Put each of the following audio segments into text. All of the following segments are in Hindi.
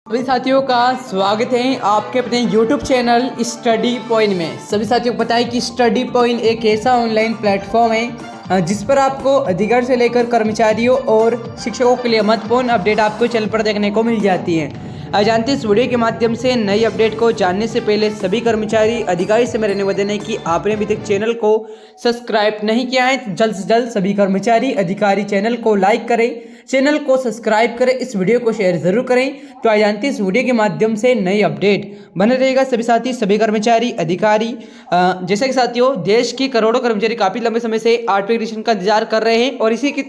सभी साथियों का स्वागत है आपके अपने YouTube चैनल स्टडी पॉइंट में। सभी साथियों को पता है कि स्टडी पॉइंट एक ऐसा ऑनलाइन प्लेटफॉर्म है जिस पर आपको अधिकारी से लेकर कर्मचारियों और शिक्षकों के लिए महत्वपूर्ण अपडेट आपको चैनल पर देखने को मिल जाती है। जानते इस वीडियो के माध्यम से नई अपडेट को जानने से पहले सभी कर्मचारी अधिकारी से मेरा निवेदन है कि आपने अभी तक चैनल को सब्सक्राइब नहीं किया है तो जल्द से जल्द सभी कर्मचारी अधिकारी चैनल को लाइक करें, चैनल को सब्सक्राइब करें, इस वीडियो को शेयर जरूर करें। तो आज जानते इस वीडियो के माध्यम से नई अपडेट बने रहेगा सभी साथी, सभी कर्मचारी अधिकारी। जैसे कि साथियों, देश की करोड़ों कर्मचारी काफ़ी लंबे समय से 8वें एडिशन का इंतजार कर रहे हैं और इसी की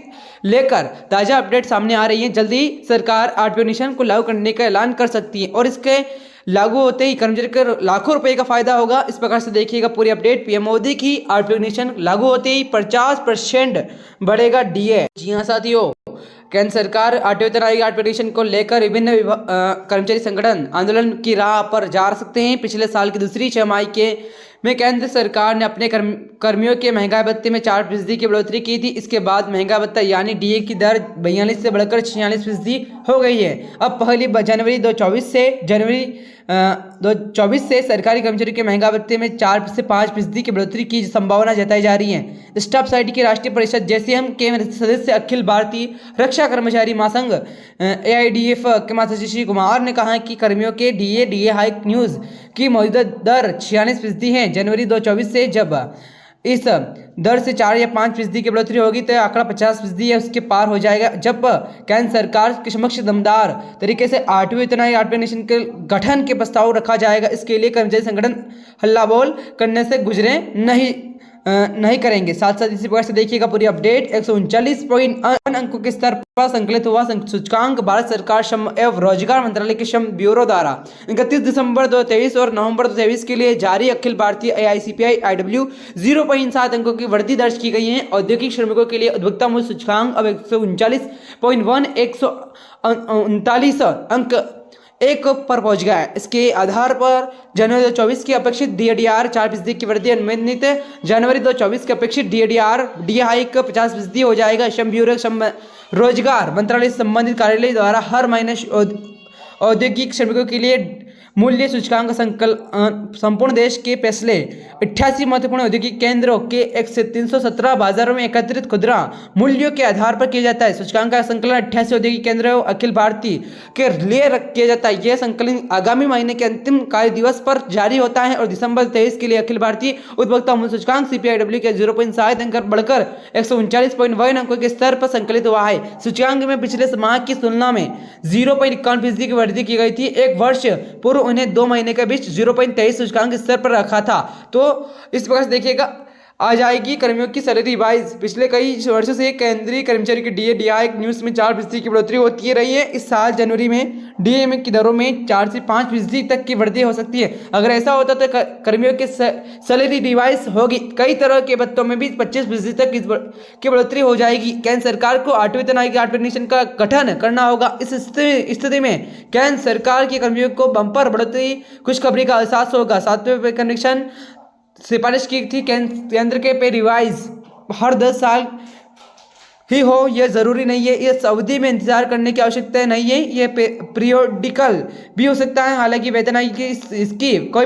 लेकर ताज़ा अपडेट सामने आ रही है। जल्दी सरकार 8वें एडिशन को लागू करने का ऐलान कर सकती है और इसके लागू होते ही कर्मचारी को लाखों रुपए का फायदा होगा। इस प्रकार से देखिएगा पूरी अपडेट। पीएम मोदी की 8वें एडिशन लागू होते ही 50% बढ़ेगा डीए। जी हाँ साथियों, केंद्र सरकार 8वें वेतन आयोग 8वें एडिशन को लेकर विभिन्न कर्मचारी संगठन आंदोलन की राह पर जा सकते हैं। पिछले साल की दूसरी छमाही में केंद्र सरकार ने अपने कर्मियों के महंगाई भत्ते में 4% की बढ़ोतरी की थी। इसके बाद महंगाई भत्ता यानी डीए की दर 42 से बढ़कर 46% हो गई है। अब पहली जनवरी 2024 से सरकारी कर्मचारियों के महंगाई भत्ते में 4 से 5% की बढ़ोतरी की संभावना जताई जा रही है। स्टाफ सोसाइटी की राष्ट्रीय परिषद जेसीएम के सदस्य अखिल भारतीय रक्षा कर्मचारी महासंघ AIDF के महासचिव श्री कुमार ने कहा कि कर्मियों के डीए हाइक न्यूज की मौजूदा दर 46% है। जनवरी 2024 से जब इस दर से 4 या 5% की बढ़ोतरी होगी तो आंकड़ा 50% या उसके पार हो जाएगा। जब केंद्र सरकार के समक्ष दमदार तरीके से 8वें वेतन आयोग 8वें एडिशन के गठन के प्रस्ताव रखा जाएगा। इसके लिए कर्मचारी संगठन हल्ला बोल करने से गुजरे नहीं करेंगे। साथ साथ इसी प्रकार से देखिएगा पूरी अपडेट। 139 अंकों के स्तर पर संकलित हुआ सूचकांक भारत सरकार श्रम एवं रोजगार मंत्रालय के श्रम ब्यूरो द्वारा 31 दिसंबर 2023 और नवंबर 2023 के लिए जारी अखिल भारतीय AICPI IW 0.7 अंकों की वृद्धि दर्ज की गई है। औद्योगिक श्रमिकों के लिए उपभोक्ता मूल्य सूचकांक अब 139 अंक 1 पर पहुंच गया है। इसके आधार पर जनवरी 2024 की अपेक्षित DAR 4% की वृद्धि अनुमानित जनवरी 2024 की अपेक्षित DA हाइक 50% हो जाएगा। श्रम ब्यूरो श्रम रोजगार मंत्रालय संबंधित कार्यालय द्वारा हर महीने औद्योगिक श्रमिकों के लिए मूल्य सूचकांक संपूर्ण देश के पिछले 88 महत्वपूर्ण औद्योगिक केंद्रों के 1 से 317 बाजारों में एकत्रित खुदरा मूल्यों के आधार पर किया जाता है। सूचकांक का संकलन 88 औद्योगिक केंद्रों अखिल भारतीय के लिए किया जाता है। यह संकलन आगामी महीने के अंतिम कार्य दिवस पर जारी होता है और दिसंबर 23 के लिए अखिल भारतीय उपभोक्ता मूल्य सूचकांक CPIW के 0.7 अंक बढ़कर 139.1 अंकों के स्तर पर संकलित हुआ है। सूचकांक में पिछले माह की तुलना में 0.51% की वृद्धि की गई थी। एक वर्ष पूर्व उन्हें 2 महीने के बीच 0.23 सूचकांक स्तर पर रखा था। तो इस प्रकार से देखिएगा आ जाएगी कर्मियों की सैलरी रिवाइज। पिछले कई वर्षों से केंद्रीय कर्मचारी की DA हाइक न्यूज में 4% की बढ़ोतरी होती रही है। इस साल जनवरी में DA की दरों में 4 से 5% तक की वृद्धि हो सकती है। अगर ऐसा होता तो कर्मियों के सैलरी रिवाइज होगी। कई तरह के भत्तों में भी 25% तक की बढ़ोतरी हो जाएगी। केंद्र सरकार को 8वें वेतन आयोग 8वें एडिशन का गठन करना होगा। इस स्थिति में केंद्र सरकार के कर्मियों को बम्पर बढ़ोतरी खुशखबरी का एहसास होगा। 7वें वेतन एडिशन सिफारिश की थी केंद्र के पे रिवाइज हर 10 साल ही हो, यह जरूरी नहीं है। इस अवधि में इंतजार करने की आवश्यकता नहीं है। यह पीरियोडिकल भी हो सकता है। हालांकि वेतन आयोग की इसकी कोई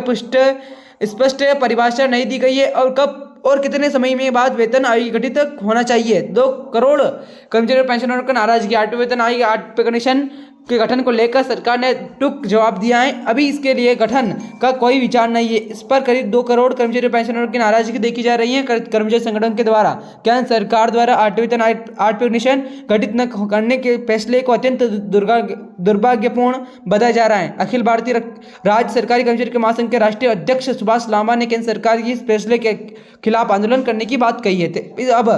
स्पष्ट परिभाषा नहीं दी गई है और कब और कितने समय में बाद वेतन आयोग गठित होना चाहिए। 2 करोड़ कर्मचारी पेंशनरों का नाराजगी। 8वें वेतन आयोग 8वें एडिशन के गठन को लेकर सरकार ने टूक जवाब दिया है। अभी इसके लिए गठन का कोई विचार नहीं है। इस पर करीब 2 करोड़ कर्मचारी पेंशनरों की नाराजगी देखी जा रही है। कर्मचारी संगठन के द्वारा केंद्र सरकार द्वारा 8वें वेतन 8वें एडिशन गठित न करने के फैसले को अत्यंत दुर्भाग्यपूर्ण बताया जा रहा है। अखिल भारतीय राज्य सरकारी कर्मचारी के महासंघ के राष्ट्रीय अध्यक्ष सुभाष लांबा ने केंद्र सरकार की इस फैसले के खिलाफ आंदोलन करने की बात कही है। अब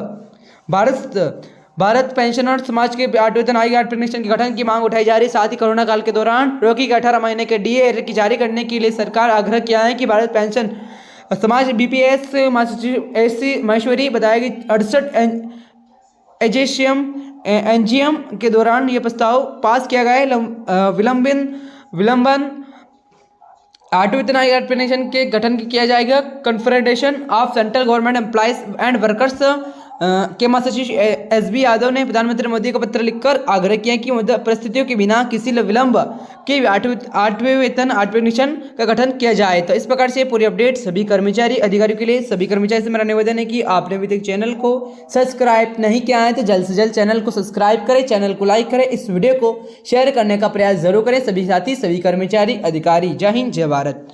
भारत पेंशनर समाज के 8वें वेतन आयोग 8वें एडिशन के गठन की मांग उठाई जा रही। साथ ही कोरोना काल के दौरान रोकी गई 18 महीने के DA की जारी करने के लिए सरकार आग्रह किया है कि भारत पेंशन समाज BPS SC महेश्वरी बताया कि 68 एजेशियम के दौरान यह प्रस्ताव पास किया गया है। विलंबन 8वें वेतन आयोग 8वें के गठन किया जाएगा। Confederation of central government employees and workers के महासचिव SB यादव ने प्रधानमंत्री मोदी को पत्र लिखकर आग्रह किया कि मौजूदा परिस्थितियों के बिना किसी विलंब के 8वें वेतन 8वें मिशन का गठन किया जाए। तो इस प्रकार से पूरी अपडेट सभी कर्मचारी अधिकारियों के लिए, सभी कर्मचारी से मेरा निवेदन है कि आपने अभी तक चैनल को सब्सक्राइब नहीं किया है तो जल्द से जल्द चैनल को सब्सक्राइब करें, चैनल को लाइक करें, इस वीडियो को शेयर करने का प्रयास जरूर करें सभी साथी, सभी कर्मचारी, अधिकारी। जय हिंद, जय भारत।